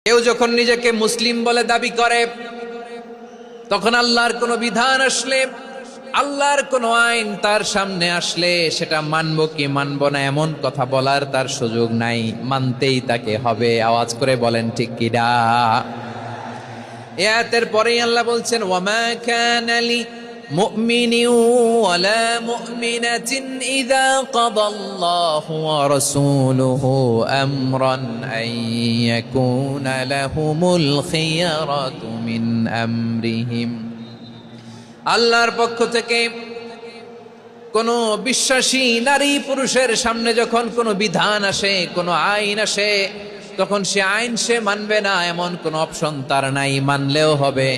কেউ যখন নিজেকে মুসলিম বলে দাবি করে, তখন আল্লাহর কোন বিধান আসলে, আল্লাহর কোন আইন তার সামনে আসলে সেটা মানবো কি মানবো না এমন কথা বলার তার সুযোগ নাই, মানতেই তাকে হবে। আওয়াজ করে বলেন ঠিক কিনা? এই আয়াতের পরেই আল্লাহ বলছেন, ওয়ামা কানা লি মুমিনিন ওয়ালা মুমিনাতিন ইযা কাদাল্লাহু ওয়া রাসূলুহু আমরান আন ইয়াকুনা লাহুমুল খিয়ারাতু মিন আমরিহিম। আল্লাহর পক্ষ থেকে কোন বিশ্বাসী নারী পুরুষের সামনে যখন কোনো বিধান আসে, কোনো আইন আসে, তখন সে আইন সে মানবে না এমন কোনো অপশন তার নাই। মানলেও হবে,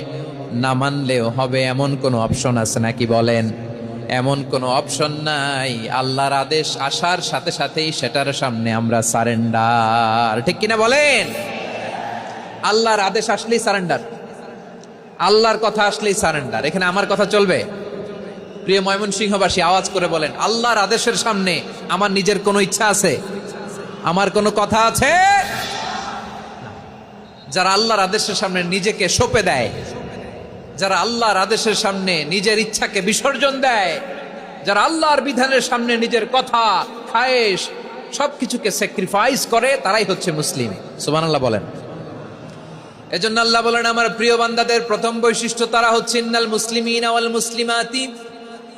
না মানলেও হবে, এমন কোনো অপশন আছে নাকি বলেন? এমন কোনো অপশন নাই। আল্লাহর আদেশ আসার সাথে সাথেই সেটার সামনে আমরা সারেন্ডার। ঠিক কিনা বলেন? আল্লাহর আদেশ আসলেই সারেন্ডার, আল্লাহর কথা আসলেই সারেন্ডার। এখানে আমার কথা চলবে? প্রিয় ময়মনসিংহবাসী, আওয়াজ করে বলেন, আল্লাহর আদেশের সামনে আমার নিজের কোনো ইচ্ছা আছে? আমার কোনো কথা আছে? যারা আল্লাহর আদেশের সামনে নিজেকে সঁপে দেয়, যারা আল্লাহর আদেশের সামনে নিজের ইচ্ছাকে বিসর্জন দেয়, যারা আল্লাহর বিধানের সামনে নিজের কথা, খায়েশ সবকিছুকে স্যাক্রিফাইস করে, তারাই হচ্ছে মুসলিম। সুবহানাল্লাহ বলেন। এজন্য আল্লাহ বলেন, আমার প্রিয় বান্দাদের প্রথম বৈশিষ্ট্য তারা হচ্ছে ইন্নাল মুসলিমিনা ওয়াল মুসলিমাতি,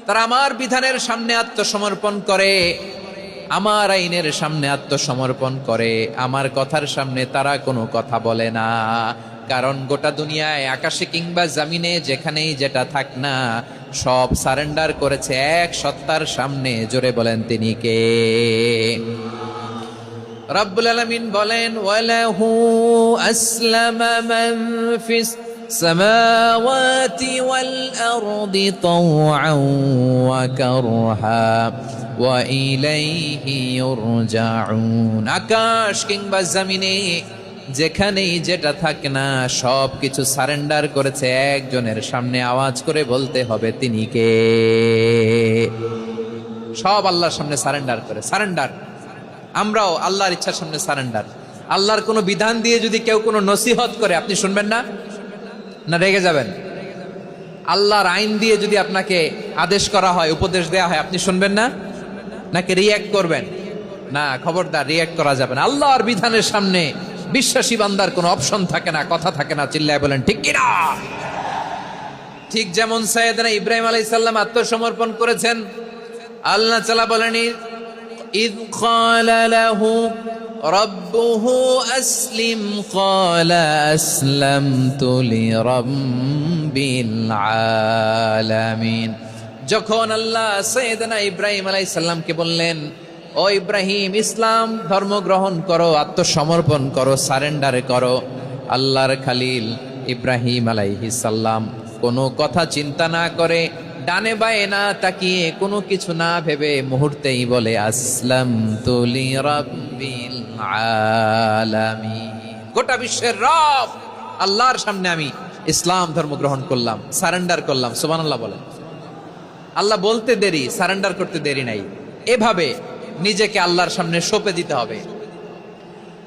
তারা আমার বিধানের সামনে আত্মসমর্পণ করে, আমার আইনের সামনে আত্মসমর্পণ করে, আমার কথার সামনে তারা কোনো কথা বলে না। কারণ গোটা দুনিয়ায় আকাশে কিংবা জমিনে যেখানেই যেটা থাক না, সব সারেন্ডার করেছে এক সত্তার সামনে। জোরে বলেন, তিনি কে? রব্বুল আলামিন বলেন, ওয়ালাহু আসলামা মান ফিস সামাওয়াতি ওয়াল আরদি তাওআন ওয়া কারহা ওয়া ইলাইহি ইউরজাউন। আকাশ কিংবা জমিনে যেখানেই যেটা থাকে না, সব কিছু সারেন্ডার করেছে একজনের সামনে। আওয়াজ করে বলতে হবে, তিনি কে? সব আল্লাহর সামনে সারেন্ডার করে। সারেন্ডার। আমরাও আল্লাহর ইচ্ছার সামনে সারেন্ডার। আল্লাহর কোনো বিধান দিয়ে যদি কেউ কোনো নসিহত করে, আপনি শুনবেন না? না রেগে যাবেন? আল্লাহর আইন দিয়ে যদি আপনাকে আদেশ করা হয়, উপদেশ দেওয়া হয়, আপনি শুনবেন না? নাকি রিয়্যাক্ট করবেন? না, খবরদার, রিয়্যাক্ট করা যাবে না। আল্লাহর বিধানের সামনে বিশ্বাসী বান্দার কোনো অপশন থাকে না, কথা থাকে না। চিল্লায় বলেন ঠিক কিনা? ঠিক যেমন সাইয়েদনা ইব্রাহিম আলাইহিস সালাম আত্মসমর্পণ করেছেন। আল্লাহ তাআলা বলেন, إذ قال له ربه أسلم قال أسلمت لرب العالمين। যখন আল্লাহ সাইয়েদনা ইব্রাহিম আলাইহিস সালামকে বললেন, ও ইব্রাহিম, ইসলাম ধর্ম গ্রহণ করো, আত্মসমর্পণ করো, সারেন্ডার করো, আল্লাহর খালিল ইব্রাহিম আলাইহিস সালাম কোনো কথা চিন্তা না করে, ডানে বায়ে না তাকিয়ে, কোনো কিছু না ভেবে মুহূর্তেই বলে, আসলামতু লিরাব্বিল আলামিন। গোটা বিশ্বের রব আল্লাহর সামনে আমি ইসলাম ধর্ম গ্রহণ করলাম, সারেন্ডার করলাম। সুবহানাল্লাহ বলে। আল্লাহ বলতে দেরি, সারেন্ডার করতে দেরি নাই। এভাবে নিজেকে আল্লাহর সামনে সঁপে দিতে হবে।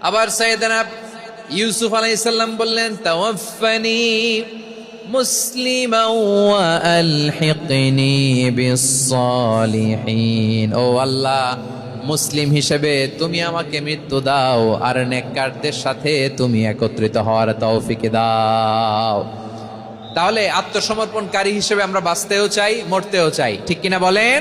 আবার সাইয়েদনা ইউসুফ আলাইহিস সালাম বললেন, তাওয়াফফানি মুসলিমান ওয়া আলহিকনি বিস-সালিহিন। ও আল্লাহ, মুসলিম হিসেবে তুমি আমাকে মৃত্যু দাও, আর নেককারদের সাথে তুমি একত্রিত হওয়ার তৌফিক দাও। তাহলে আত্মসমর্পণকারী হিসেবে আমরা বাঁচতেও চাই, মরতেও চাই। ঠিক কিনা বলেন?